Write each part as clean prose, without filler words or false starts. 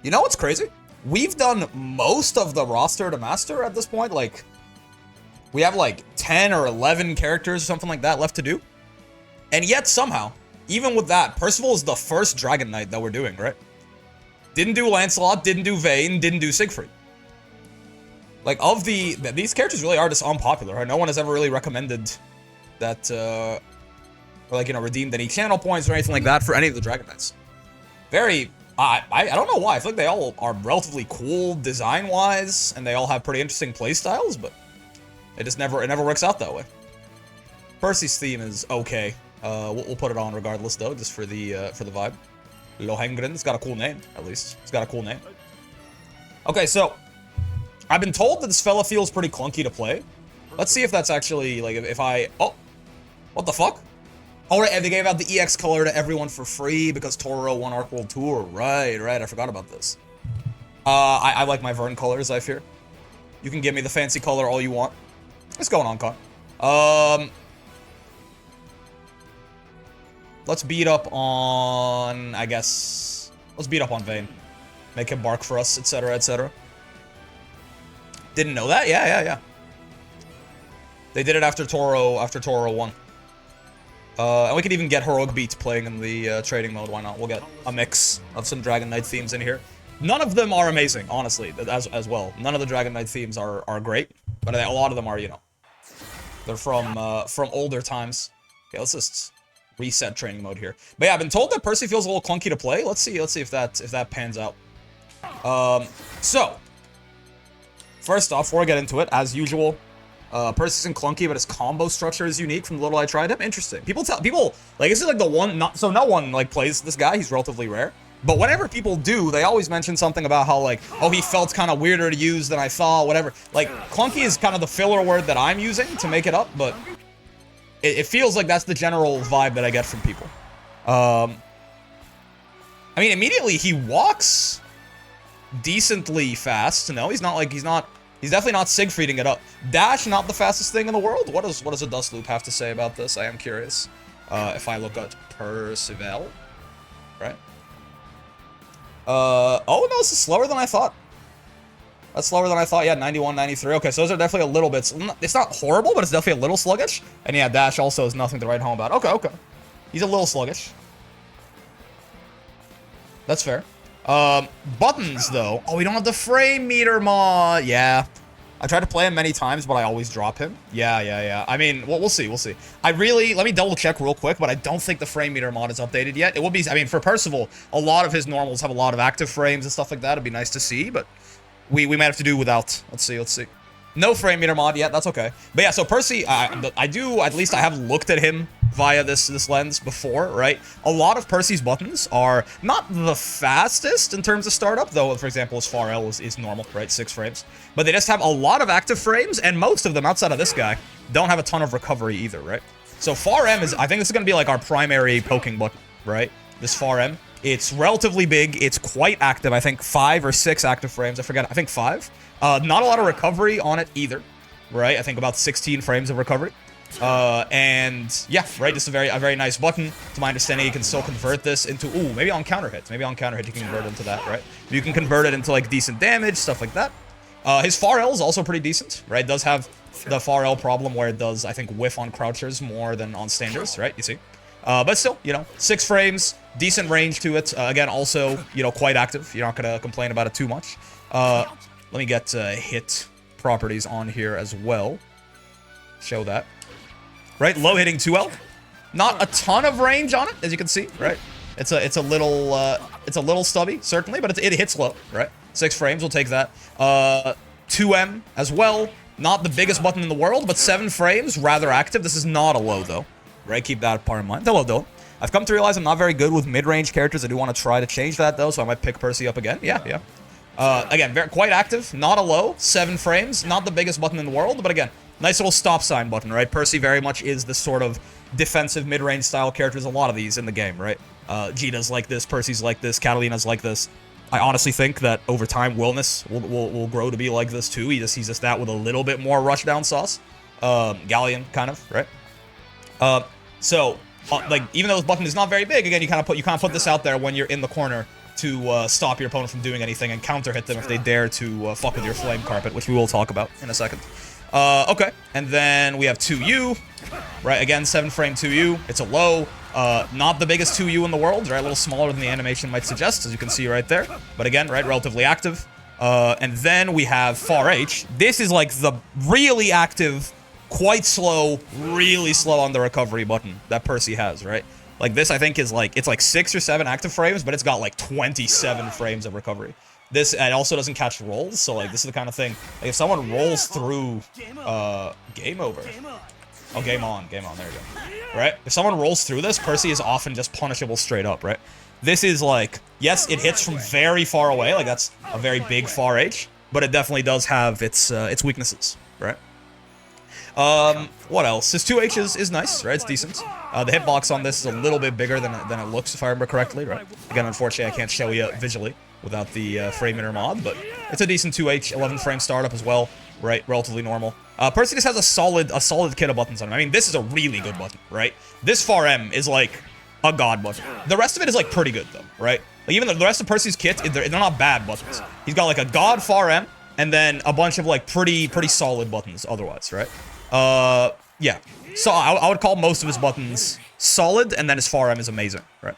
You know what's crazy? We've done most of the roster to master at this point. Like, we have like 10 or 11 characters or something like that left to do. And yet somehow, even with that, Percival is the first Dragon Knight that we're doing, right? Didn't do Lancelot, didn't do Vayne, didn't do Siegfried. Like, of these characters really are just unpopular, right? No one has ever really recommended that, or like, you know, redeemed any channel points or anything like that for any of the Dragon Knights. Very, I don't know why. I feel like they all are relatively cool design-wise, and they all have pretty interesting playstyles, but it just never works out that way. Percy's theme is okay. We'll put it on regardless, though, just for the vibe. Lohengrin, it's got a cool name, at least. It's got a cool name. Okay, so I've been told that this fella feels pretty clunky to play. Let's see if that's actually, like, if I... Oh! What the fuck? Oh, right, and they gave out the EX color to everyone for free because Toro won Arc World Tour. Right, I forgot about this. I like my Vern colors, I fear. You can give me the fancy color all you want. What's going on, Con? Let's beat up on, I guess... Let's beat up on Vayne. Make him bark for us, etc., etc. Didn't know that? Yeah. They did it after Toro won. And we could even get Heroic Beats playing in the trading mode, why not? We'll get a mix of some Dragon Knight themes in here. None of them are amazing, honestly, as well. None of the Dragon Knight themes are great, but a lot of them are, you know... They're from older times. Okay, let's just reset training mode here. But yeah, I've been told that Percy feels a little clunky to play. Let's see if that pans out. So first off, before I get into it, as usual, Percy isn't clunky, but his combo structure is unique from the little I tried him. Interesting. People like, this is like the one, no one like plays this guy. He's relatively rare. But whenever people do, they always mention something about how, like, oh, he felt kind of weirder to use than I thought, whatever. Like, clunky is kind of the filler word that I'm using to make it up, but it feels like that's the general vibe that I get from people. I mean, immediately he walks decently fast. No, he's definitely not Siegfrieding it up. Dash, not the fastest thing in the world. What does a Dust Loop have to say about this? I am curious. If I look at Percival, right? Oh no, this is slower than I thought. That's slower than I thought. Yeah, 91, 93. Okay, so those are definitely a little bit... It's not horrible, but it's definitely a little sluggish. And yeah, Dash also is nothing to write home about. Okay. He's a little sluggish. That's fair. Buttons, though. Oh, we don't have the frame meter mod. Yeah. I tried to play him many times, but I always drop him. Yeah. I mean, we'll see. Let me double check real quick, but I don't think the frame meter mod is updated yet. It will be, I mean, for Percival, a lot of his normals have a lot of active frames and stuff like that. It'd be nice to see, but we might have to do without. Let's see. No frame meter mod yet, that's okay. But yeah, so Percy, at least I have looked at him via this lens before, right? A lot of Percy's buttons are not the fastest in terms of startup, though, for example, his far L is normal, right? 6 frames. But they just have a lot of active frames, and most of them, outside of this guy, don't have a ton of recovery either, right? So far M is, I think this is going to be like our primary poking button, right? This far M. It's relatively big, it's quite active, I think 5 or 6 active frames, I forget, I think 5. Not a lot of recovery on it either, right? I think about 16 frames of recovery. And yeah, right, just a very nice button. To my understanding, you can still convert this into, ooh, maybe on counter hits. Maybe on counter hit you can convert it into that, right? You can convert it into like decent damage, stuff like that. His far L is also pretty decent, right? It does have the far L problem where it does, I think, whiff on crouchers more than on standards, right? You see? But still, you know, 6 frames, decent range to it. Again, also, you know, quite active. You're not gonna complain about it too much. Let me get hit properties on here as well. Show that. Right, low hitting 2L. Not a ton of range on it, as you can see, right? It's a little stubby, certainly, but it hits low, right? 6 frames, we'll take that. 2M as well. Not the biggest button in the world, but 7 frames, rather active. This is not a low, though. Right, keep that part in mind. Hello, though. I've come to realize I'm not very good with mid-range characters. I do want to try to change that, though, so I might pick Percy up again. Yeah. Again, quite active, not a low, 7 frames, not the biggest button in the world, but again, nice little stop sign button, right? Percy very much is this sort of defensive mid-range style character. There's a lot of these in the game, right? Gita's like this, Percy's like this, Catalina's like this. I honestly think that over time, Wilness will grow to be like this too. He's just that with a little bit more rushdown sauce. Galleon, kind of, right? Like, even though this button is not very big, again, you kind of put this out there when you're in the corner to stop your opponent from doing anything and counter hit them if they dare to fuck with your flame carpet, which we will talk about in a second. Okay, and then we have 2U, right? Again, 7-frame 2U. It's a low, not the biggest 2U in the world, right? A little smaller than the animation might suggest, as you can see right there. But again, right, relatively active. And then we have far H. This is like the really active, quite slow, really slow on the recovery button that Percy has, right? Like this, I think, is like, it's like 6 or 7 active frames, but it's got like 27 frames of recovery. This, it also doesn't catch rolls, so like this is the kind of thing, like if someone rolls through, game over. Oh, game on, there you go. Right? If someone rolls through this, Percy is often just punishable straight up, right? This is like, yes, it hits from very far away, like that's a very big far H, but it definitely does have its weaknesses, right? What else? His 2H is nice, right? It's decent. The hitbox on this is a little bit bigger than it looks, if I remember correctly, right? Again, unfortunately, I can't show you visually without the frame meter mod, but it's a decent 2H, 11-frame startup as well, right? Relatively normal. Percy just has a solid kit of buttons on him. I mean, this is a really good button, right? This far M is like a god button. The rest of it is like pretty good though, right? Like even the rest of Percy's kit, they're not bad buttons. He's got like a god far M, and then a bunch of like pretty solid buttons otherwise, right? Yeah. So I would call most of his buttons solid, and then his far M is amazing, right?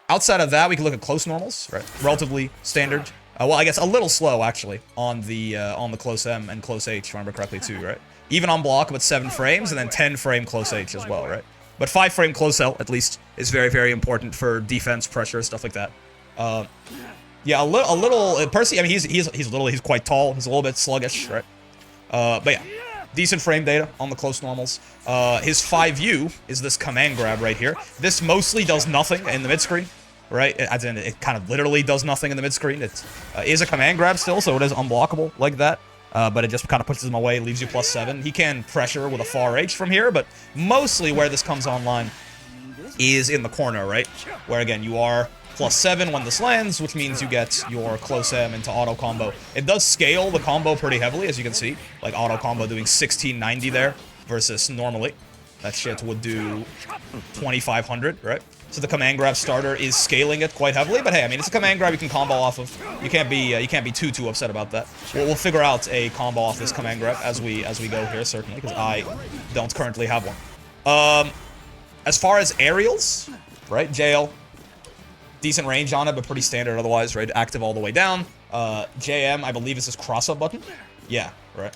Outside of that, we can look at close normals, right? Relatively standard. Well, I guess a little slow, actually, on the close M and close H, if I remember correctly, too, right? Even on block, but 7 frames, and then 10-frame close H as well, right? But 5-frame close L, at least, is very, very important for defense, pressure, stuff like that. Yeah, a little Percy, I mean, he's quite tall. He's a little bit sluggish, right? But yeah, decent frame data on the close normals. His 5U is this command grab right here. This mostly does nothing in the mid-screen, right? As in, it kind of literally does nothing in the mid-screen. It is a command grab still, so it is unblockable like that. But it just kind of pushes him away, leaves you +7. He can pressure with a far H from here, but mostly where this comes online is in the corner, right? Where, again, you are +7 when this lands, which means you get your close M into auto combo. It does scale the combo pretty heavily, as you can see. Like, auto combo doing 1690 there, versus normally that shit would do 2500, right? So the command grab starter is scaling it quite heavily, but hey, I mean, it's a command grab you can combo off of. You can't be too upset about that. We'll figure out a combo off this command grab as we go here, certainly, because I don't currently have one. As far as aerials, right? JL, decent range on it, but pretty standard otherwise, right? Active all the way down. JM, I believe, is this cross-up button. Yeah, right.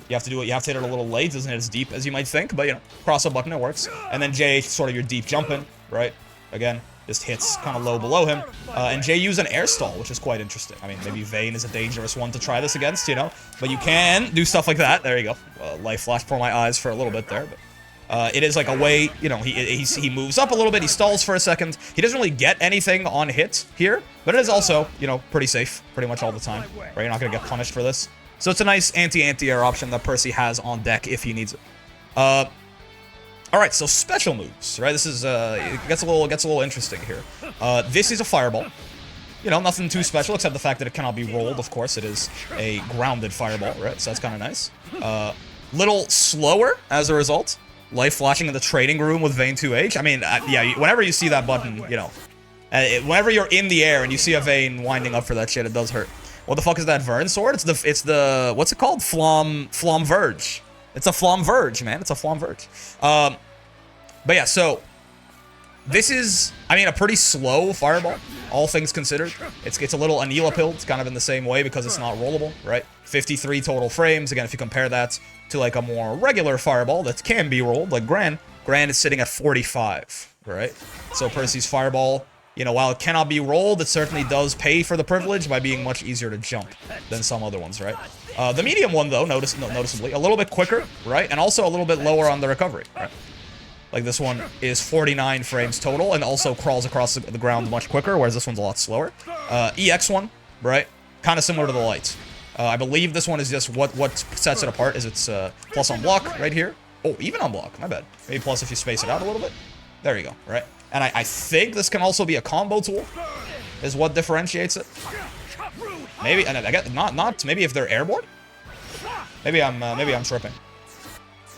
You have to do it. You have to hit it a little late. Doesn't hit as deep as you might think, but you know, cross-up button, it works. And then J, sort of your deep jumping, right? Again, just hits kind of low below him. And J use an air stall, which is quite interesting. I mean, maybe Vayne is a dangerous one to try this against, you know, but you can do stuff like that. There you go. Life flash before my eyes for a little bit there, but it is like a way, you know, he moves up a little bit, he stalls for a second. He doesn't really get anything on hit here, but it is also, you know, pretty safe pretty much all the time, right? You're not going to get punished for this. So it's a nice anti-air option that Percy has on deck if he needs it. Alright, so special moves, right? This is, it gets a little interesting here. This is a fireball. You know, nothing too special except the fact that it cannot be rolled, of course. It is a grounded fireball, right? So that's kind of nice. Little slower as a result. Life flashing in the trading room with Vayne 2H. I mean, yeah, whenever you see that button, you know, whenever you're in the air and you see a Vayne winding up for that shit, it does hurt. What the fuck is that Vern sword? It's the what's it called? Flom Verge. It's a Flom Verge, man. It's a Flom Verge. But yeah, so this is, I mean, a pretty slow fireball, all things considered. It's a little Anila-pilled, kind of in the same way because it's not rollable, right? 53 total frames. Again, if you compare that to like a more regular fireball that can be rolled, like Gran is sitting at 45, right? So Percy's fireball, you know, while it cannot be rolled, it certainly does pay for the privilege by being much easier to jump than some other ones, right? The medium one, though, noticeably, a little bit quicker, right? And also a little bit lower on the recovery, right? Like this one is 49 frames total and also crawls across the ground much quicker, whereas this one's a lot slower. EX one, right? Kind of similar to the light. I believe this one is just what sets it apart is it's plus on block right here. Oh, even on block, my bad. Maybe plus if you space it out a little bit. There you go, right? And I think this can also be a combo tool, is what differentiates it. Maybe, and I guess not maybe if they're airborne. Maybe I'm tripping.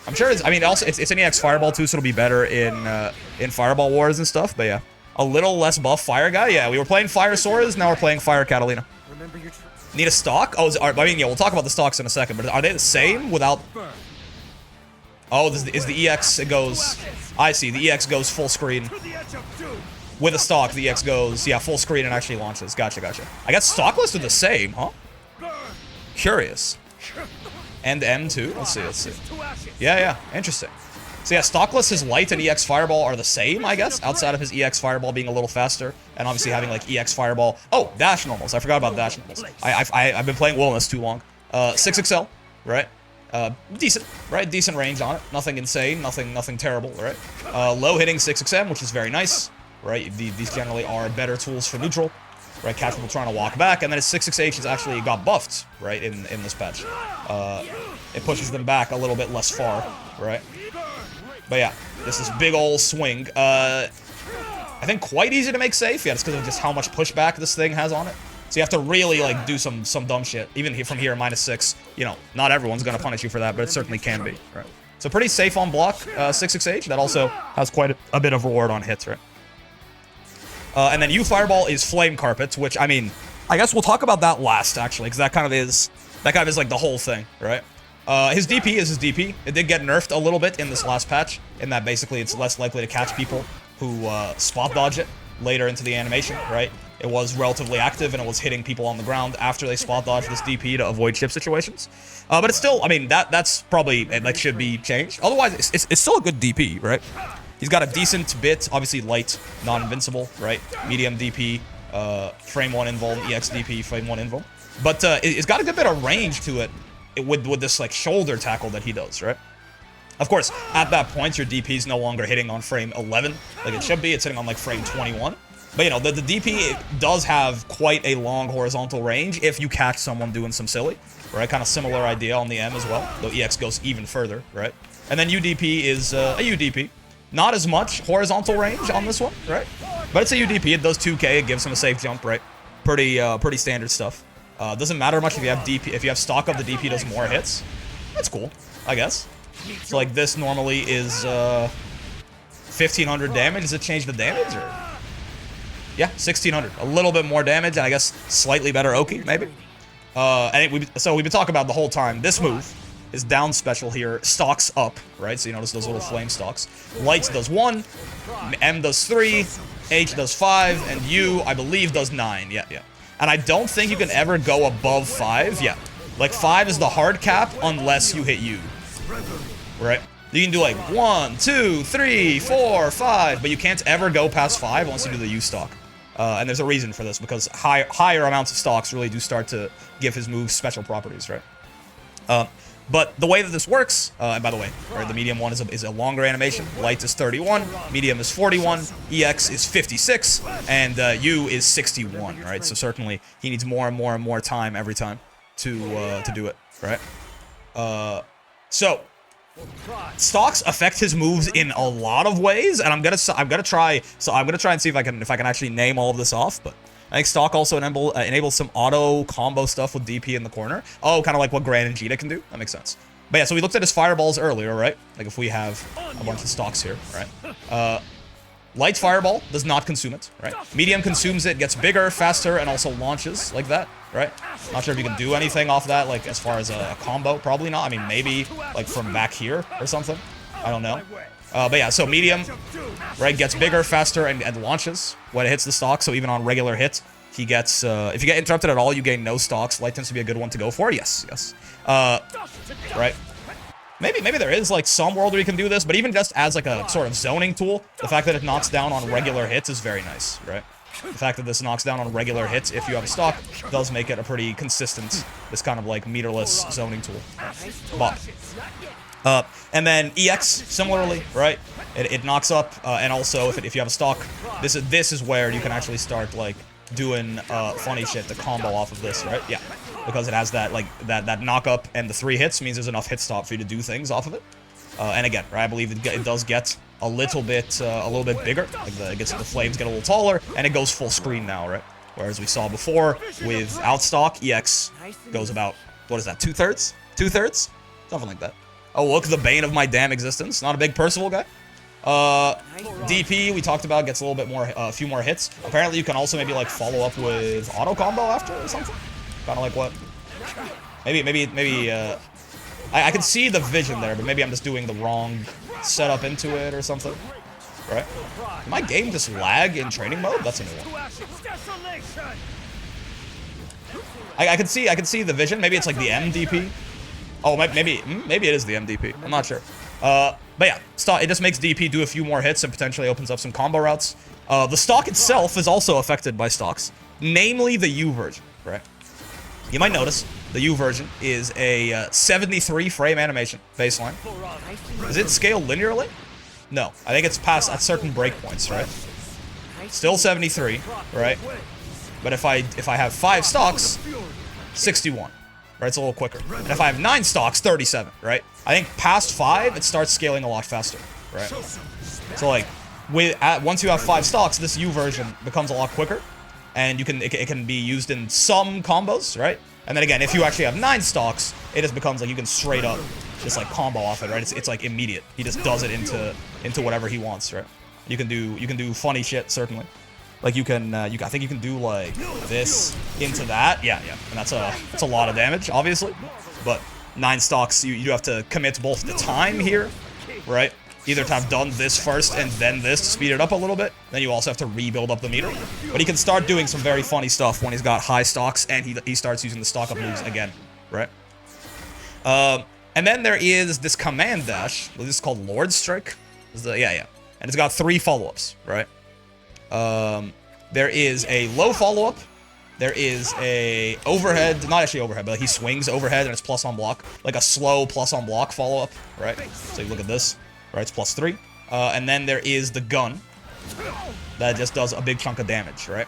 I'm sure it's, I mean, also it's an EX fireball too, so it'll be better in Fireball Wars and stuff. But yeah, A little less buff fire guy. Yeah, we were playing fire Soras, now we're playing fire Catalina. Remember your Need a stock? Oh, I mean, yeah, we'll talk about the stocks in a second, but are they the same without... Oh, this is the EX, it goes... I see, the EX goes full screen. With a stock, the EX goes, yeah, full screen and actually launches. Gotcha, gotcha. I guess stock lists are the same, huh? Curious. And M2? Let's see, let's see. Yeah, yeah, interesting. So yeah, stockless, his light and EX Fireball are the same, I guess, outside of his EX Fireball being a little faster, and obviously having, like, EX Fireball. Oh, dash normals. I forgot about dash normals. I've been playing Wilderness too long. 6XL, right? Decent, right? Decent range on it. Nothing insane, nothing terrible, right? Low hitting 6XM, which is very nice, right? These generally are better tools for neutral, right? Catch people trying to walk back, and then his 6XH has actually got buffed, right, in this patch. It pushes them back a little bit less far, right? But yeah, this is big ol' swing. I think quite easy to make safe. Yeah, it's because of just how much pushback this thing has on it. So you have to really, like, do some dumb shit. Even from here, -6. You know, not everyone's gonna punish you for that, but it certainly can be. Right. So pretty safe on block, 6XH. That also has quite a bit of reward on hits, right? And then U-Fireball is Flame Carpet, which, I mean, I guess we'll talk about that last, actually, because that kind of is like the whole thing, right? His DP is his DP. It did get nerfed a little bit in this last patch, in that basically it's less likely to catch people who spot dodge it later into the animation, right? It was relatively active, and it was hitting people on the ground after they spot dodged this DP to avoid chip situations. But it's still, I mean, that's probably, like, should be changed. Otherwise, it's still a good DP, right? He's got a decent bit, obviously light, non-invincible, right? Medium DP, frame 1 invuln, EX DP, frame 1 invuln. But it's got a good bit of range to it. With this, like, shoulder tackle that he does, right? Of course, at that point, your DP is no longer hitting on frame 11, like it should be. It's hitting on, like, frame 21. But, you know, the DP does have quite a long horizontal range if you catch someone doing some silly, right? Kind of similar idea on the M as well, though EX goes even further, right? And then UDP is a UDP. Not as much horizontal range on this one, right? But it's a UDP. It does 2K. It gives him a safe jump, right? Pretty standard stuff. Doesn't matter much if you have DP. If you have stock of the DP does more hits. That's cool, I guess. So like this normally is 1500 damage. Does it change the damage or? Yeah, 1600. A little bit more damage, and I guess slightly better Oki maybe. And we've been talking about the whole time. This move is down special here. Stocks up, right? So you notice those little flame stocks. Lights does 1, M does 3, H does 5, and U I believe does 9. Yeah, yeah. And I don't think you can ever go above 5. Yeah. Like, 5 is the hard cap unless you hit U. Right? You can do, like, 1, 2, 3, 4, 5, but you can't ever go past 5 unless you do the U stock. And there's a reason for this, because higher amounts of stocks really do start to give his moves special properties, right? But the way that this works, and by the way, right, the medium one is a longer animation. Light is 31, medium is 41, EX is 56, and U is 61, right? So certainly he needs more and more and more time every time to do it, right? So stocks affect his moves in a lot of ways, and I'm gonna try and see if I can actually name all of this off, but I think stock also enables some auto combo stuff with DP in the corner. Oh, kind of like what Gran and Jita can do. That makes sense. But yeah, so we looked at his fireballs earlier, right? Like if we have a bunch of stocks here, right? Light fireball does not consume it, right? Medium consumes it, gets bigger, faster, and also launches like that, right? Not sure if you can do anything off that, like as far as a combo. Probably not. I mean, maybe like from back here or something. I don't know. But yeah, so medium, right, gets bigger, faster, and launches when it hits the stock. So even on regular hits, he gets, if you get interrupted at all, you gain no stocks. Light tends to be a good one to go for. Yes, yes. Right. Maybe there is, like, some world where you can do this, but even just as, like, a sort of zoning tool, the fact that it knocks down on regular hits is very nice, right? The fact that this knocks down on regular hits if you have a stock does make it a pretty consistent, this kind of, like, meterless zoning tool. Bop. And then EX, similarly, right? It knocks up, and also if you have a stock, this is where you can actually start, like, doing funny shit to combo off of this, right? Yeah, because it has that, like, that knock up, and the 3 hits means there's enough hit stop for you to do things off of it. And again, right, I believe it does get a little bit bigger. Like the flames get a little taller, and it goes full screen now, right? Whereas we saw before without stock, EX goes about, what is that, 2/3? 2/3? Something like that. Oh, look, the bane of my damn existence. Not a big Percival guy. DP we talked about gets a little bit more, a few more hits. Apparently you can also maybe like follow up with auto combo after or something. Kind of like what? Maybe. I can see the vision there, but maybe I'm just doing the wrong setup into it or something. Right? Did my game just lag in training mode? That's a new one. I can see the vision. Maybe it's like the MDP. Oh, maybe it is the MDP. I'm not sure. But yeah, it just makes DP do a few more hits and potentially opens up some combo routes. The stock itself is also affected by stocks, namely the U version, right? You might notice the U version is a 73 frame animation baseline. Does it scale linearly? No, I think it's past at certain breakpoints, right? Still 73, right? But if I have 5 stocks, 61. Right, it's a little quicker. And if I have 9 stocks, 37, right? I think past 5, it starts scaling a lot faster, right? So like, once you have 5 stocks, this U version becomes a lot quicker, and it can be used in some combos, right? And then again, if you actually have 9 stocks, it just becomes like you can straight up just like combo off it, right? It's like immediate. He just does it into whatever he wants, right? You can do funny shit, certainly. Like I think you can do like this into that. Yeah. And that's a lot of damage, obviously. But 9 stocks, you do have to commit both the time here, right? Either to have done this first and then this to speed it up a little bit. Then you also have to rebuild up the meter. But he can start doing some very funny stuff when he's got high stocks and he starts using the stock up moves again, right? And then there is this command dash. This is called Lord Strike. Yeah. And it's got 3 follow-ups, right? There is a low follow-up. There is a overhead, not actually overhead, but like he swings overhead and it's plus on block. Like a slow plus on block follow-up, right? So you look at this, right? It's plus 3. And then there is the gun that just does a big chunk of damage, right?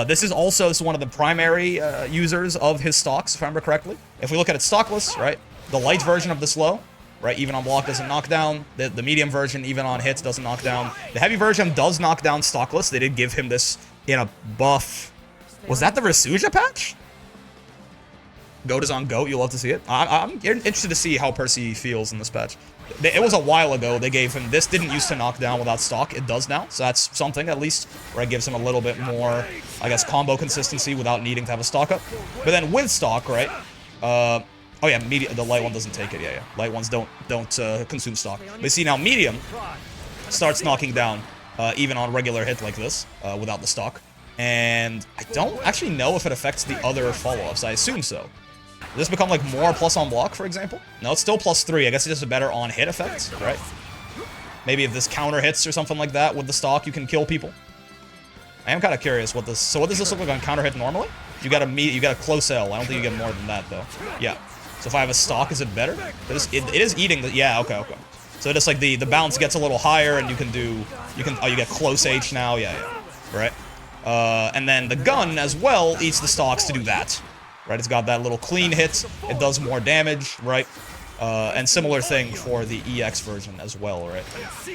This is also one of the primary users of his stocks, if I remember correctly. If we look at its stock list, right? The light version of the slow, right? Even on block doesn't knock down. The medium version, even on hits, doesn't knock down. The heavy version does knock down stockless. They did give him this in a buff. Was that the Rasuja patch? Goat is on Goat. You'll love to see it. I'm interested to see how Percy feels in this patch. It was a while ago. They gave him this. Didn't used to knock down without stock. It does now. So that's something, at least, where it gives him a little bit more, I guess, combo consistency without needing to have a stock up. But then with stock, right? Oh yeah, the light one doesn't take it. Yeah. Light ones don't consume stock. But see now, medium starts knocking down even on regular hit like this without the stock. And I don't actually know if it affects the other follow-ups. I assume so. Does this become like more plus on block, for example? No, it's still plus 3. I guess it's just a better on hit effect, right? Maybe if this counter hits or something like that with the stock, you can kill people. I am kind of curious what this. So what does this look like on counter hit normally? You got a close L. I don't think you get more than that though. Yeah. So if I have a stock, is it better? It is eating the. Yeah. Okay. So just like the bounce gets a little higher, and you get close H now. Yeah. Right. And then the gun as well eats the stocks to do that. Right, it's got that little clean hit. It does more damage, right? And similar thing for the EX version as well, right?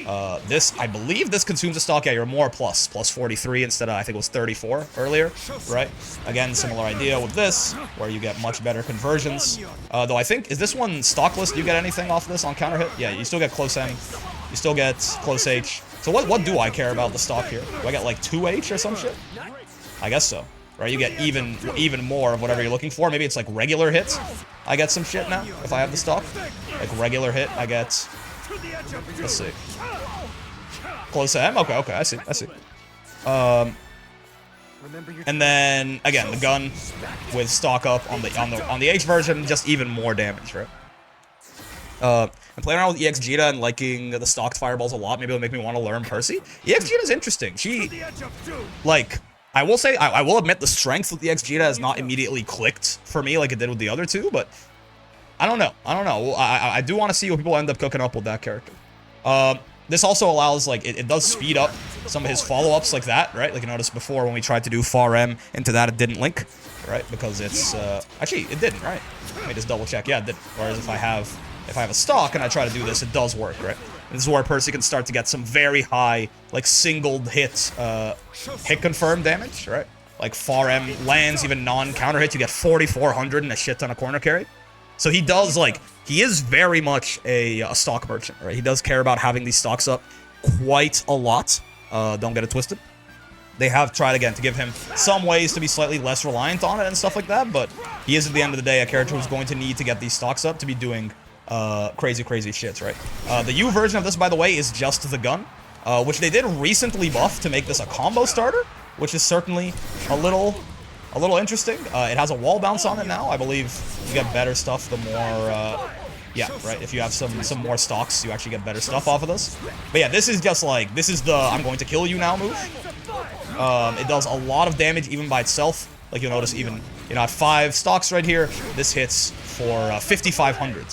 I believe this consumes a stock. Yeah, you're more plus 43 instead of, I think it was 34 earlier, right? Again, similar idea with this, where you get much better conversions. Though I think, is this one stockless? Do you get anything off this on counter hit? Yeah, you still get close M. You still get close H. So what do I care about the stock here? Do I get like 2H or some shit? I guess so. Right, you get even more of whatever you're looking for. Maybe it's like regular hits. I get some shit now if I have the stock. Like regular hit, I get. Let's see. Close M. Okay, I see. And then again, the gun with stock up on the H version, just even more damage, right? I'm playing around with EX Jita and liking the stocked fireballs a lot. Maybe it'll make me want to learn Percy. EX Jita's interesting. She, like. I will say, I will admit the strength with the EX Jita has not immediately clicked for me like it did with the other two, but I don't know. I do want to see what people end up cooking up with that character. This also allows, like, it does speed up some of his follow-ups like that, right? Like you noticed before when we tried to do far M into that, it didn't link, right? Because it's, actually, it didn't, right? Let me just double check. Yeah, it didn't. Whereas if I have a stock and I try to do this, it does work, right? This is where Percy can start to get some very high, like, singled hit confirmed damage, right? Like, far M lands, even non-counter hits, you get 4,400 and a shit ton of corner carry. So he does, like, he is very much a stock merchant, right? He does care about having these stocks up. quite a lot. Don't get it twisted. They have tried, again, to give him some ways to be slightly less reliant on it and stuff like that, but he is, at the end of the day, a character who's going to need to get these stocks up to be doing crazy shits, right? The U version of this, by the way, is just the gun, which they did recently buff to make this a combo starter, which is certainly a little interesting. It has a wall bounce on it now. I believe you get better stuff the more... yeah, right, if you have some more stocks, you actually get better stuff off of this. But yeah, this is just like, this is the I'm going to kill you now move. It does a lot of damage even by itself. Like you'll notice even, you know, at 5 stocks right here, this hits for 5,500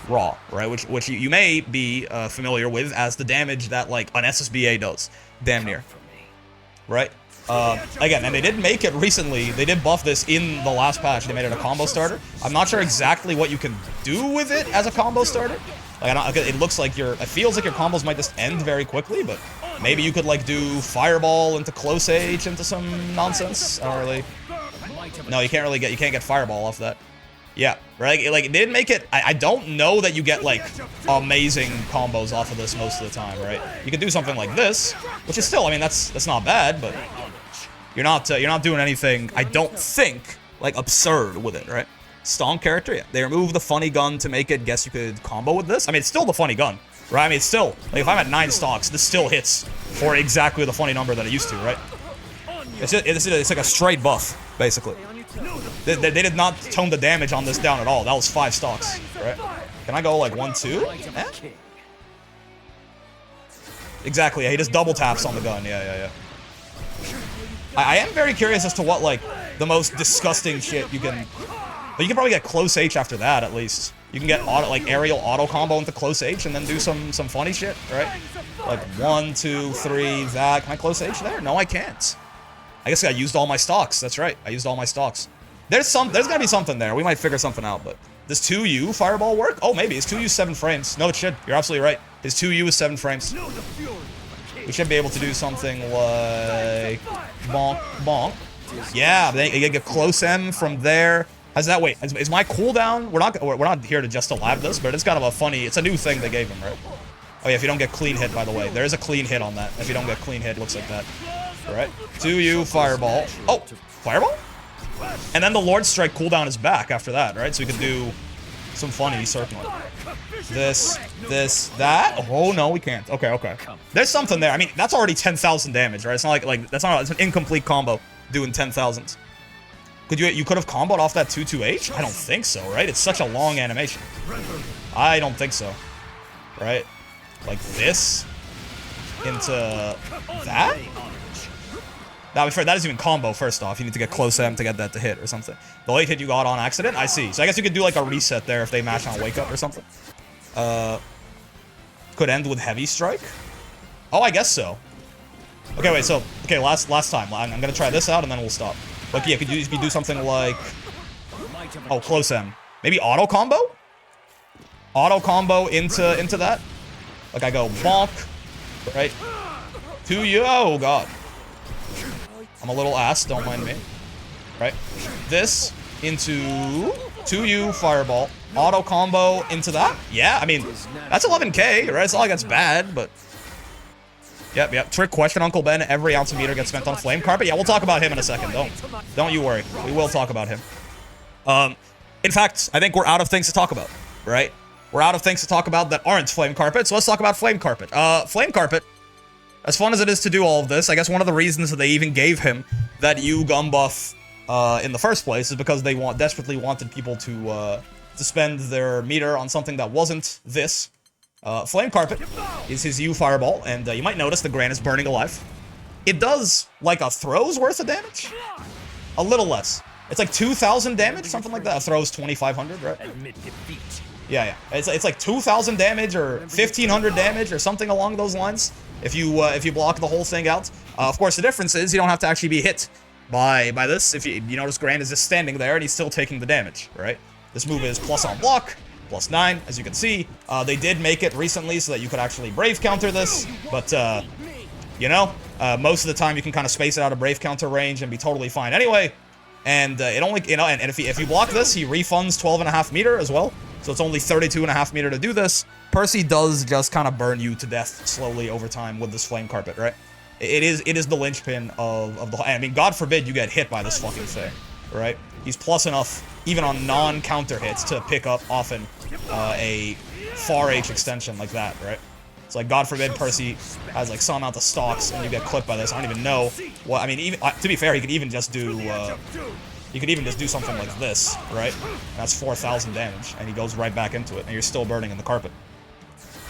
raw, right? Which you may be familiar with as the damage that like an SSBA does, damn near, right? Again, and they did make it recently. They did buff this in the last patch. They made it a combo starter. I'm not sure exactly what you can do with it as a combo starter. Like, it looks like it feels like your combos might just end very quickly, but maybe you could like do fireball into close H into some nonsense. I don't really. No, you can't get fireball off that. Yeah, right. Like, they didn't make it. I don't know that you get like amazing combos off of this most of the time, right? You could do something like this, which is still, I mean, that's not bad, but you're not doing anything, I don't think, like absurd with it, right? Stonk character, yeah. They removed the funny gun to make it guess you could combo with this. I mean, it's still the funny gun, right? I mean, it's still, like, if I'm at 9 stocks, this still hits for exactly the funny number that it used to, right? It's like a straight buff, basically. They did not tone the damage on this down at all. That was 5 stocks, right? Can I go like 1, 2? Eh? Exactly, yeah, he just double taps on the gun, yeah. I am very curious as to what, like, the most disgusting shit you can... But you can probably get close H after that, at least. You can get auto, like, aerial auto combo into close H and then do some funny shit, right? Like, 1, 2, 3, that. Can I close H there? No, I can't. I guess I used all my stocks. That's right. I used all my stocks. There's gotta be something there. We might figure something out, but... Does 2U fireball work? Oh, maybe. Is 2U 7 frames? No, it should. You're absolutely right. His 2U is 7 frames. We should be able to do something like... Bonk, bonk. Yeah, they get close M from there. How's that? Wait, is my cooldown? We're not here to just to lab this, but it's kind of a funny... It's a new thing they gave him, right? Oh yeah, if you don't get clean hit, by the way. There is a clean hit on that. If you don't get clean hit, it looks like that. Alright. 2U, fireball. Oh, fireball? And then the Lord Strike cooldown is back after that, right? So we could do some funny, certainly. This, that. Oh, no, we can't. Okay. There's something there. I mean, that's already 10,000 damage, right? It's not like that's not, it's an incomplete combo doing 10,000. You could have comboed off that 2-2H? I don't think so, right? It's such a long animation. I don't think so. Right? Like this into that? Now, that isn't even combo, first off. You need to get close M to get that to hit or something. The late hit you got on accident? I see. So I guess you could do like a reset there if they match on wake up or something. Could end with heavy strike? Oh, I guess so. Okay, wait, so... Okay, last time. I'm gonna try this out and then we'll stop. Like, yeah, could you do something like... Oh, close M. Maybe auto combo? Auto combo into that? Like I go bonk. Right? 2U. Oh, God. I'm a little ass, don't mind me. Right? This into 2U fireball. Auto combo into that? Yeah, I mean, that's 11k, right? It's not like that's bad, but... Yep. Trick question, Uncle Ben. Every ounce of meter gets spent on Flame Carpet. Yeah, we'll talk about him in a second. Don't you worry. We will talk about him. In fact, I think we're out of things to talk about, right? We're out of things to talk about that aren't Flame Carpet, so let's talk about Flame Carpet. Flame Carpet, as fun as it is to do all of this, I guess one of the reasons that they even gave him that U gun buff in the first place is because they desperately wanted people to spend their meter on something that wasn't this. Flame Carpet is his U fireball, and you might notice the Gran is burning alive. It does like a throw's worth of damage? A little less. It's like 2,000 damage, something like that. A throw's 2,500, right? Yeah. It's like 2,000 damage or 1,500 damage or something along those lines. If you block the whole thing out. Of course, the difference is you don't have to actually be hit by this. If you notice, Gran is just standing there and he's still taking the damage, right? This move is plus on block. +9, as you can see. They did make it recently so that you could actually Brave counter this, but, you know, most of the time you can kind of space it out of Brave counter range and be totally fine anyway. And it only, you know, and if you block this, he refunds 12.5 meter as well. So it's only 32.5 meter to do this. Percy does just kind of burn you to death slowly over time with this flame carpet, right? It is the linchpin of the... I mean, God forbid you get hit by this fucking thing, right? He's plus enough, even on non-counter hits, to pick up often a far H extension like that, right? It's like, God forbid Percy has like some amount of stocks and you get clipped by this. I don't even know what... I mean, even to be fair, he could even just do... he could even just do something like this, right? That's 4,000 damage, and he goes right back into it, and you're still burning in the carpet.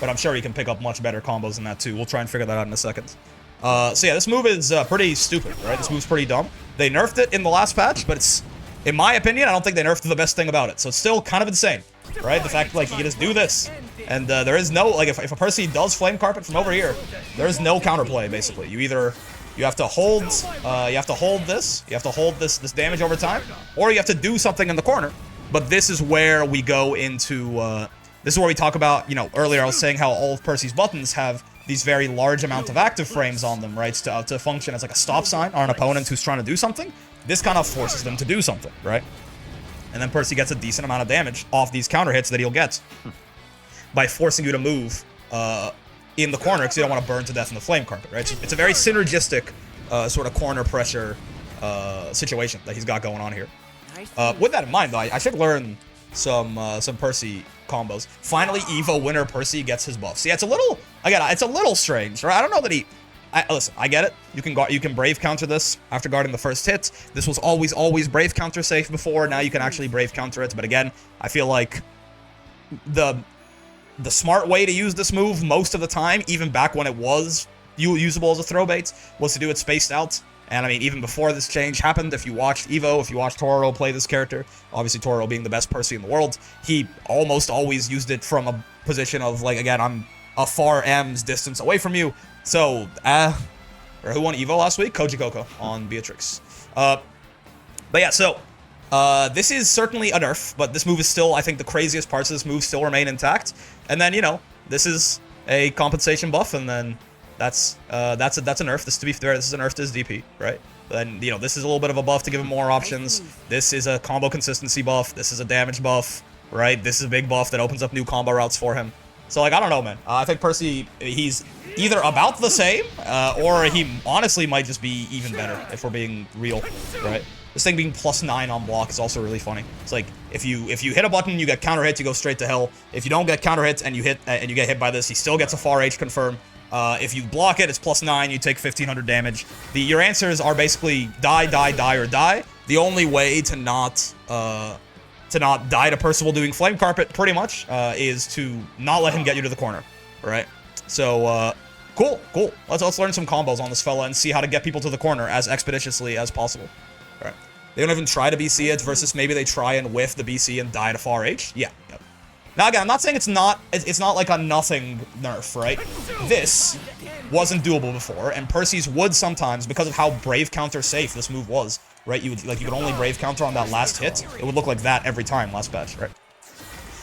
But I'm sure he can pick up much better combos than that, too. We'll try and figure that out in a second. So yeah, this move is pretty stupid, right? This move's pretty dumb. They nerfed it in the last patch, but it's... In my opinion, I don't think they nerfed the best thing about it. So it's still kind of insane, right? The fact, like, you can just do this. And there is no... Like, if a Percy does Flame Carpet from over here, there is no counterplay, basically. You either... You have to hold... you have to hold this. You have to hold this damage over time. Or you have to do something in the corner. But this is where we go into... this is where we talk about... You know, earlier I was saying how all of Percy's buttons have these very large amount of active frames on them, right? To function as like a stop sign on an opponent who's trying to do something. This kind of forces them to do something, right? And then Percy gets a decent amount of damage off these counter hits that he'll get by forcing you to move in the corner because you don't want to burn to death in the flame carpet, right? So it's a very synergistic sort of corner pressure situation that he's got going on here. With that in mind, though, I should learn some Percy combos. Finally, Evo winner Percy gets his buffs. Yeah, it's a little, again, it's a little strange, right? I don't know that he... listen, I get it. You can Brave counter this after guarding the first hit. This was always Brave counter safe before. Now you can actually Brave counter it. But again, I feel like the smart way to use this move most of the time, even back when it was usable as a throw bait, was to do it spaced out. And I mean, even before this change happened, if you watched Evo, if you watched Toro play this character, obviously Toro being the best Percy in the world, he almost always used it from a position of, like, again, I'm a far M's distance away from you. So, or who won Evo last week? Koji Coco on Beatrix. But yeah, so, this is certainly a nerf, but this move is still, I think the craziest parts of this move still remain intact. And then, you know, this is a compensation buff, and then that's a nerf. This, to be fair, this is a nerf to his DP, right? Then, you know, this is a little bit of a buff to give him more options. This is a combo consistency buff. This is a damage buff, right? This is a big buff that opens up new combo routes for him. So, like, I don't know, man. I think Percy, he's either about the same, or he honestly might just be even better, if we're being real, right? This thing being +9 on block is also really funny. It's like, if you hit a button, you get counter hits, you go straight to hell. If you don't get counter hits and you get hit by this, he still gets a far H confirm. If you block it, it's +9, you take 1,500 damage. Your answers are basically die, die, die, or die. The only way to not die to Percival doing Flame Carpet, pretty much, is to not let him get you to the corner, right? So, cool. Let's learn some combos on this fella and see how to get people to the corner as expeditiously as possible. All right. They don't even try to BC it versus maybe they try and whiff the BC and die to far H. Yeah. Yep. Now again, I'm not saying it's not like a nothing nerf, right? This wasn't doable before, and Percy's would sometimes, because of how Brave counter safe this move was, right? You could only Brave counter on that last hit. It would look like that every time last patch, right?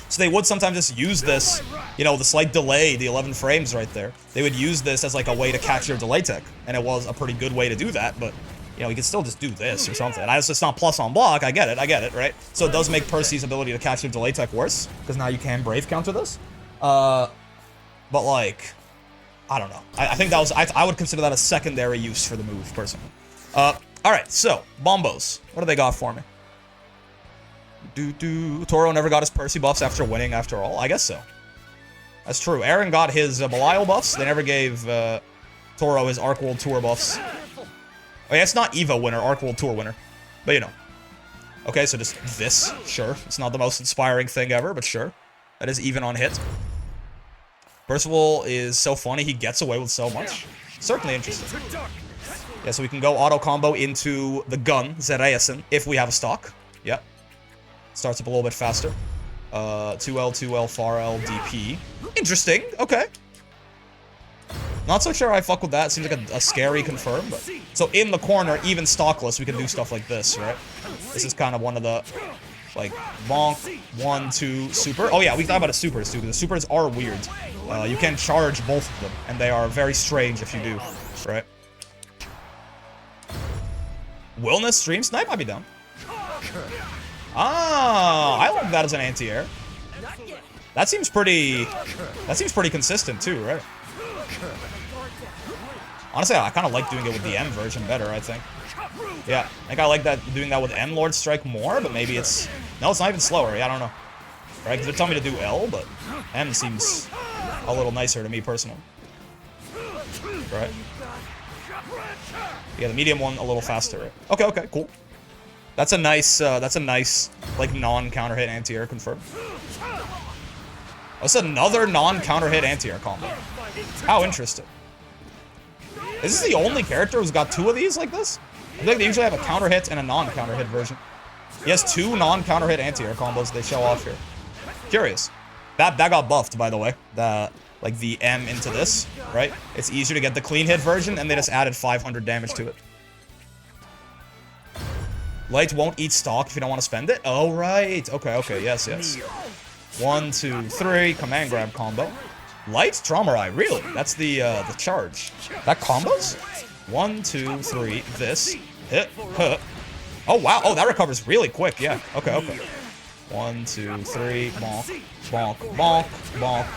So they would sometimes just use this, you know, the slight delay, the 11 frames right there. They would use this as like a way to catch your delay tech, and it was a pretty good way to do that, but, you know, you could still just do this or something. It's not plus on block, I get it, right? So it does make Percy's ability to catch your delay tech worse, because now you can Brave counter this. But, like, I don't know. I think that was, I would consider that a secondary use for the move, personally. Alright, so, Bombos. What do they got for me? Toro never got his Percy buffs after winning, after all. I guess so. That's true. Aaron got his Belial buffs. They never gave Toro his Arc World Tour buffs. Oh yeah, it's not Evo winner, Arc World Tour winner. But, you know. Okay, so just this. Sure. It's not the most inspiring thing ever, but sure. That is even on hit. Percival is so funny. He gets away with so much. Certainly interesting. Yeah, so we can go auto combo into the gun, Zerayasin, if we have a stock. Yep. Starts up a little bit faster. 2L, 2L, far L, DP. Interesting. Okay. Not so sure I fuck with that. Seems like a scary confirm. But... So in the corner, even stockless, we can do stuff like this, right? This is kind of one of the, like, bonk, 1, 2, super. Oh yeah, we can talk about a supers too, because the supers are weird. You can charge both of them, and they are very strange if you do, right? Wellness stream snipe might be down. Ah, I like that as an anti-air. That seems pretty consistent too, right? Honestly, I kind of like doing it with the M version better, I think. Yeah, I think I like doing that with M Lord Strike more, but maybe it's... No, it's not even slower. Yeah, I don't know. Right, because they're telling me to do L, but M seems a little nicer to me personally. Right? Yeah, the medium one a little faster. Right? Okay, okay, cool. That's a nice, like, non-counter hit anti-air confirmed. That's another non-counter hit anti-air combo. How interesting. Is this the only character who's got two of these like this? I think they usually have a counter hit and a non-counter hit version. He has two non-counter hit anti-air combos they show off here. Curious. That got buffed, by the way. Like the M into this, right? It's easier to get the clean hit version, and they just added 500 damage to it. Light won't eat stock if you don't want to spend it. Oh, right. Okay, okay. Yes, yes. 1, 2, 3. Command grab combo. Light Traumarai, really? That's the charge. That combos? 1, 2, 3. This. Hit. Hit. Oh, wow. Oh, that recovers really quick. Yeah. Okay, okay. 1, 2, 3. Bonk. Bonk. Bonk. Bonk.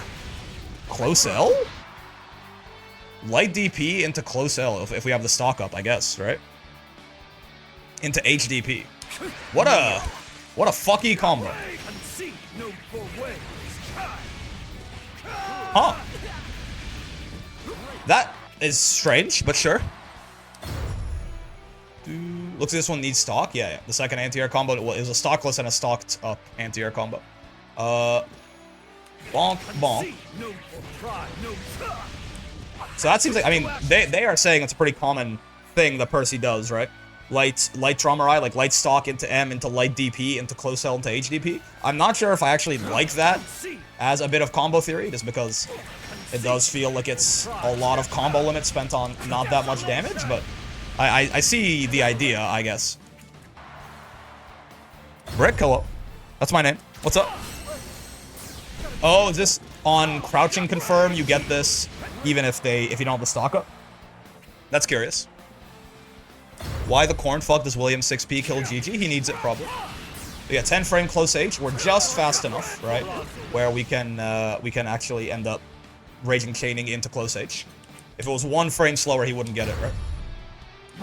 Close L? Light DP into close L if we have the stock up, I guess, right? Into HDP. What a fucky combo. Huh. That is strange, but sure. Looks like this one needs stock. Yeah, yeah. The second anti-air combo, well, it was a stockless and a stocked up anti-air combo. Bonk, bonk. So that seems like, I mean, they are saying it's a pretty common thing that Percy does, right? Light Traumarai, like light stock into M, into light DP, into close L, into HDP. I'm not sure if I actually like that as a bit of combo theory, just because it does feel like it's a lot of combo limit spent on not that much damage, but I see the idea, I guess. Brick, hello. That's my name. What's up? Oh, is this on crouching confirm? You get this even if you don't have the stock up? That's curious. Why the corn fuck does William 6P kill GG? He needs it probably. But yeah, 10 frame close H. We're just fast enough, right? Where we can actually end up raging chaining into close H. If it was 1 frame slower, he wouldn't get it, right?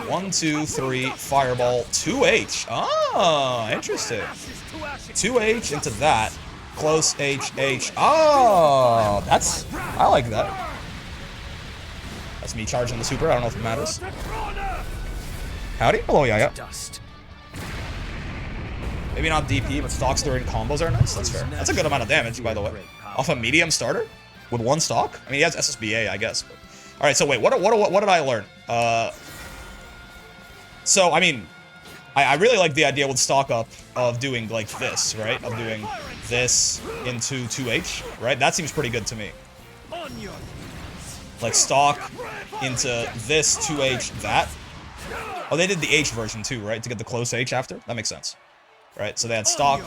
1, 2, 3, fireball, 2H. Ah, interesting. 2H into that. Close H, H. Oh, I like that. That's me charging the super. I don't know if it matters. Howdy. Hello, yeah. Maybe not DP, but stocks during combos are nice. That's fair. That's a good amount of damage, by the way. Off a medium starter? With 1 stock? I mean, he has SSBA, I guess. But... Alright, so wait, what did I learn? So, I mean, I really like the idea with stock up of doing, like, this, right? Of doing this into 2H, right? That seems pretty good to me. Like, stock into this 2H, that. Oh, they did the H version too, right? To get the close H after? That makes sense. Right, so they had stock.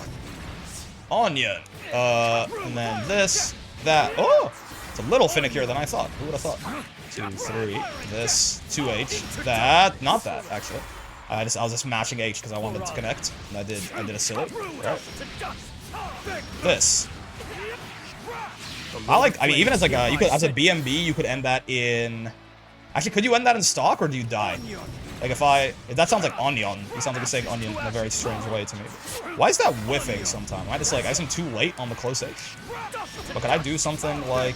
Onion. And then this, that. Oh! It's a little finickier than I thought. Who would have thought? 2, 3, this, 2H, that. Not that, actually. I was just mashing H because I wanted to connect. And I did a silly. Right? This. I mean, even as like as a BMB, you could end that in... Actually, could you end that in stock, or do you die? Like, if that sounds like onion. It sounds like you're saying onion in a very strange way to me. Why is that whiffing sometime? I am too late on the close H. But could I do something like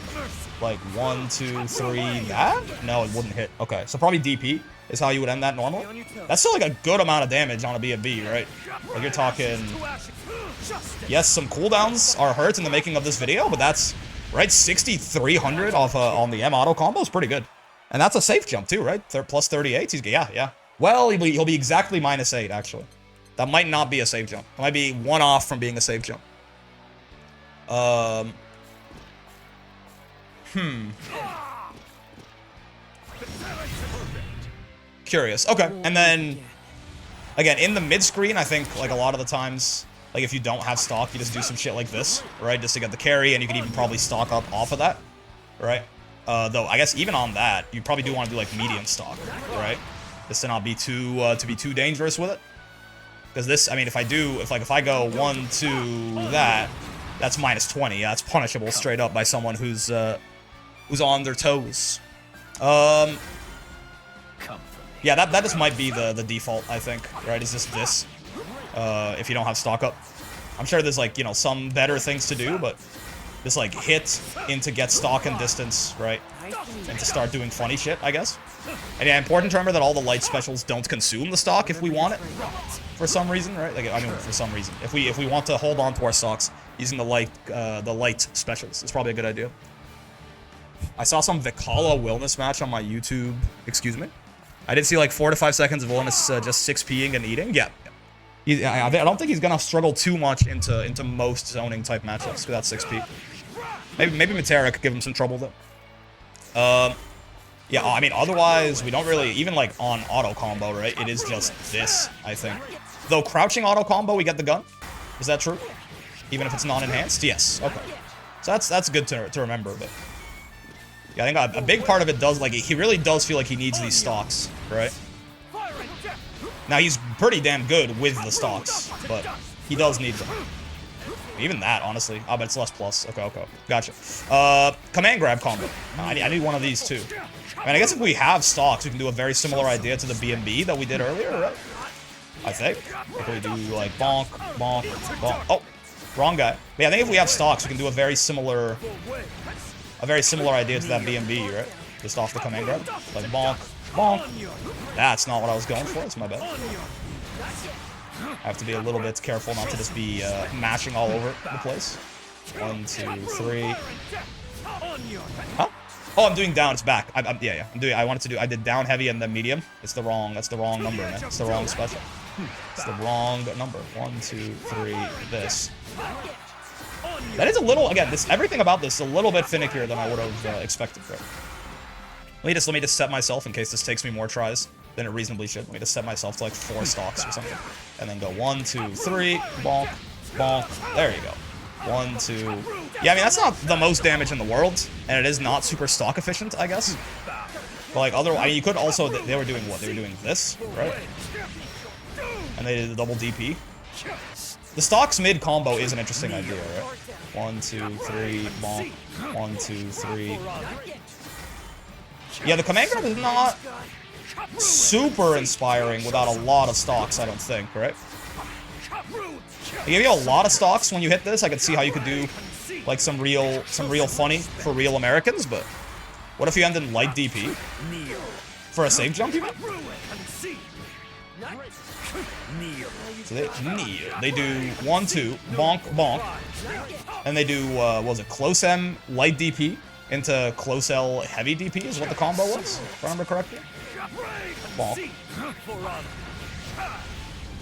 1, 2, 3, that? No, it wouldn't hit. Okay, so probably DP is how you would end that normally. That's still like a good amount of damage on a BMB, right? Like, you're talking... Yes, some cooldowns are hurt in the making of this video, but that's... Right, 6,300 off on the M auto combo is pretty good. And that's a safe jump too, right? Plus 38. Yeah. Well, he'll be exactly -8, actually. That might not be a safe jump. It might be 1 off from being a safe jump. Curious. Okay. And then, again, in the mid-screen, I think, like, a lot of the times, like, if you don't have stock, you just do some shit like this, right? Just to get the carry, and you can even probably stock up off of that, right? Though, I guess even on that, you probably do want to do, like, medium stock, right? Just to not be too dangerous with it. Because this, I mean, if I go 1, 2, that, That's -20. Yeah, that's punishable straight up by someone who's on their toes. Yeah, that just might be the default, I think, right? Is just this, if you don't have stock up. I'm sure there's, like, you know, some better things to do, but just, like, hit into get stock and distance, right? And to start doing funny shit, I guess. And yeah, important to remember that all the light specials don't consume the stock if we want it, for some reason, right? Like, I mean, for some reason. If we want to hold on to our stocks using the light specials, it's probably a good idea. I saw some Vikala wellness match on my YouTube. Excuse me? I did see like 4 to 5 seconds of wellness just 6P'ing and eating. Yeah. I don't think he's gonna struggle too much into most zoning type matchups without 6P. Maybe Matera could give him some trouble though. Yeah, I mean, otherwise, we don't really, even like on auto combo, right? It is just this, I think. Though crouching auto combo, we get the gun. Is that true? Even if it's non-enhanced? Yes, okay. So that's good to remember, but... Yeah, I think a big part of it does, like, he really does feel like he needs these stocks, right? Now, he's pretty damn good with the stocks, but he does need them. Even that, honestly. Oh, but it's less plus. Okay. Gotcha. Command grab combo. I need one of these, too. I mean, I guess if we have stocks, we can do a very similar idea to the BMB that we did earlier, right? I think. If we do, like, bonk, bonk, bonk. Oh, wrong guy. But yeah, I think if we have stocks, we can do a very similar idea to that BMB, right? Just off the command grab. Like, bonk, bonk. That's not what I was going for. It's my bad. I have to be a little bit careful not to just be mashing all over the place. 1, 2, 3. Huh? Oh, I'm doing down. It's back. Yeah. I did down heavy and then medium. That's the wrong number, man. It's the wrong special. It's the wrong number. 1, 2, 3. This. That is a little. Again, everything about this is a little bit finickier than I would have expected. Right? Let me just set myself in case this takes me more tries than it reasonably should. Let me just set myself to like 4 stocks or something, and then go 1, 2, 3. Bonk, bonk. There you go. 1, 2. Yeah, I mean, that's not the most damage in the world, and it is not super stock efficient, I guess. But, like, otherwise, I mean, you could also, they were doing what? They were doing this, right? And they did the double DP. The stocks mid combo is an interesting idea, right? 1, 2, 3, bonk. 1, 2, 3. Yeah, the command grab is not super inspiring without a lot of stocks, I don't think, right? They give you a lot of stocks when you hit this. I could see how you could do like some real funny for real Americans, but what if you end in light DP? For a safe jump, you mean? So they do 1, 2, bonk, bonk. And they do, what was it, close M, light DP into close L, heavy DP is what the combo was, if I remember correctly. Bonk.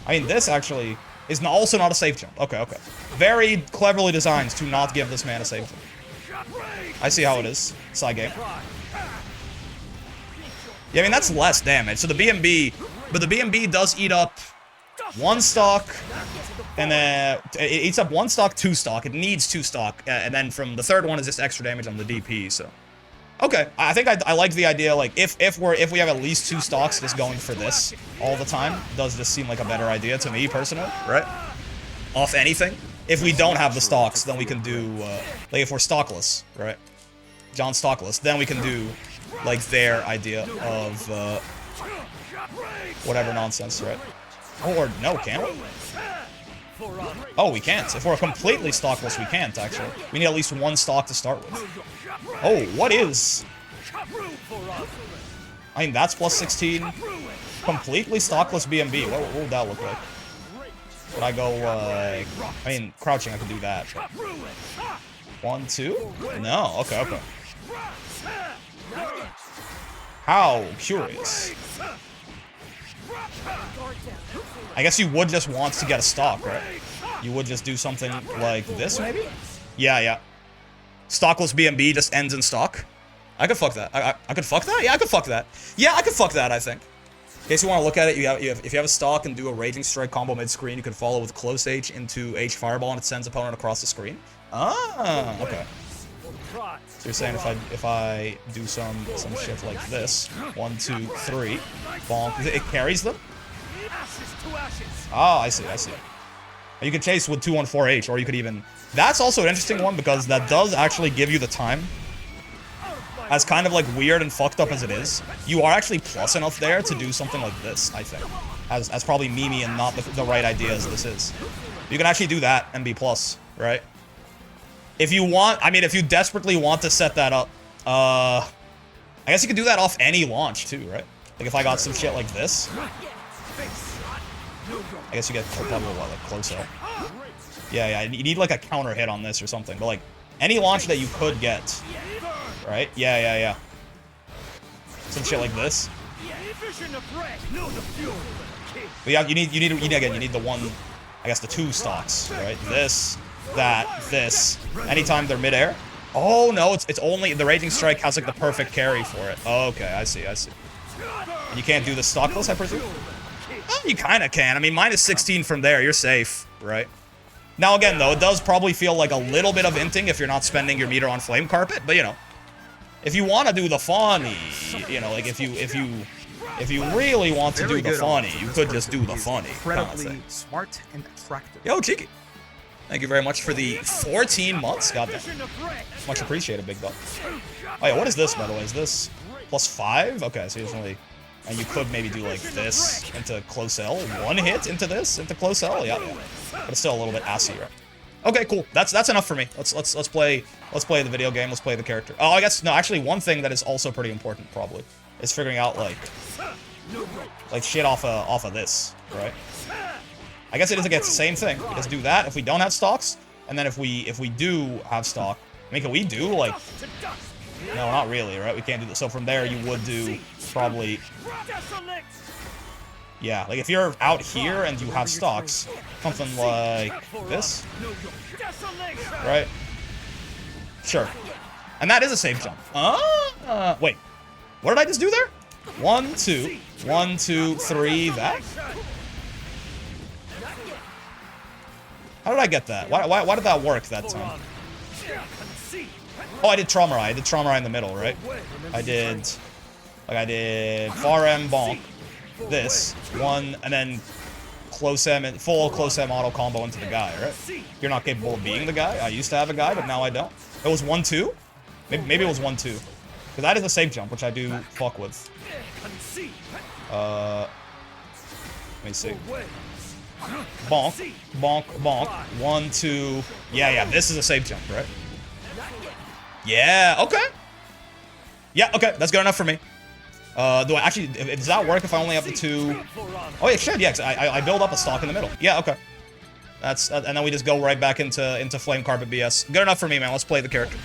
I mean, this actually is also not a safe jump. Okay. Very cleverly designed to not give this man a safe jump. I see how it is. Side game. Yeah, I mean, that's less damage. So the BMB, but the BMB does eat up 1 stock, and then it eats up 1 stock, 2 stock. It needs 2 stock, and then from the third one is just extra damage on the DP, so. Okay, I think I like the idea, like, if we have at least 2 stocks just going for this all the time, does just seem like a better idea to me, personally, right? Off anything. If we don't have the stocks, then we can do, like, if we're stockless, right? John stockless, then we can do, like, their idea of, whatever nonsense, right? Or, no, can't we? Oh, we can't. If we're completely stockless, we can't, actually. We need at least 1 stock to start with. Oh, what is? I mean, that's plus 16. Completely stockless BMB. What would that look like? Would I go, I mean, crouching, I could do that. But... 1, 2? No, okay. How curious. I guess you would just want to get a stock, right? You would just do something like this, maybe? Yeah. Stockless BMB just ends in stock. I could fuck that. I could fuck that? Yeah, I could fuck that. Yeah, I could fuck that, I think. In case you want to look at it, if you have a stock and do a Raging Strike combo mid-screen, you can follow with Close H into H Fireball, and it sends opponent across the screen. Ah, okay. So you're saying if I do some shit like this, 1, 2, 3, bonk, it carries them? Oh, I see. You can chase with 214H, or you could even... That's also an interesting one, because that does actually give you the time. As kind of like weird and fucked up as it is, you are actually plus enough there to do something like this, I think. As probably memey and not the right idea as this is. You can actually do that and be plus, right? If you want, I mean, if you desperately want to set that up, I guess you could do that off any launch too, right? Like if I got some shit like this. I guess you get probably what, like close up. Yeah, you need like a counter hit on this or something. But like any launch that you could get, right? Yeah. Some shit like this. But yeah, you need the one, I guess the two stocks, right? This, that, this. Anytime they're midair. Oh no, it's only the Raging Strike has like the perfect carry for it. Oh, okay, I see. And you can't do the stockless, I presume? Oh, you kind of can. I mean, minus 16 from there, you're safe, right? Now again, though, it does probably feel like a little bit of inting if you're not spending your meter on Flame Carpet, but you know, if you want to do the funny, you know, like if you really want to do the funny, you could just do the funny. Incredibly smart and attractive. Yo, Cheeky. Thank you very much for the 14 months. Goddamn. Much appreciated, big dog. Oh yeah, what is this, by the way? Is this +5? Okay, so usually... And you could maybe do like this into close L. One hit into this, into close L. Yeah. But it's still a little bit assy, right? Okay, cool. That's enough for me. Let's play the video game. Let's play the character. Oh, I guess no. Actually, one thing that is also pretty important probably is figuring out like shit off of this, right? I guess it is against the same thing. We just do that if we don't have stocks, and then if we do have stock, I mean, can we do like? No, not really, right? We can't do this. So from there, you would do probably... Yeah, like if you're out here and you have stocks, something like this, right? Sure. And that is a safe jump. Wait. What did I just do there? 1, 2. 1, 2, 3, that? How did I get that? Why did that work that time? Oh, I did Traumarai. I did Traumarai in the middle, right? I did far M bonk, this, one, and then close M, and full close M auto combo into the guy, right? You're not capable of being the guy. I used to have a guy, but now I don't. It was 1, 2? Maybe it was 1, 2. Because that is a safe jump, which I do fuck with. Let me see. Bonk, bonk, bonk. 1, 2. Yeah, this is a safe jump, right? Yeah, okay. Yeah, okay, that's good enough for me. Does that work if I only have the 2? Oh, it should, yeah, I build up a stock in the middle. Yeah, okay. And then we just go right back into Flame Carpet BS. Good enough for me, man. Let's play the character.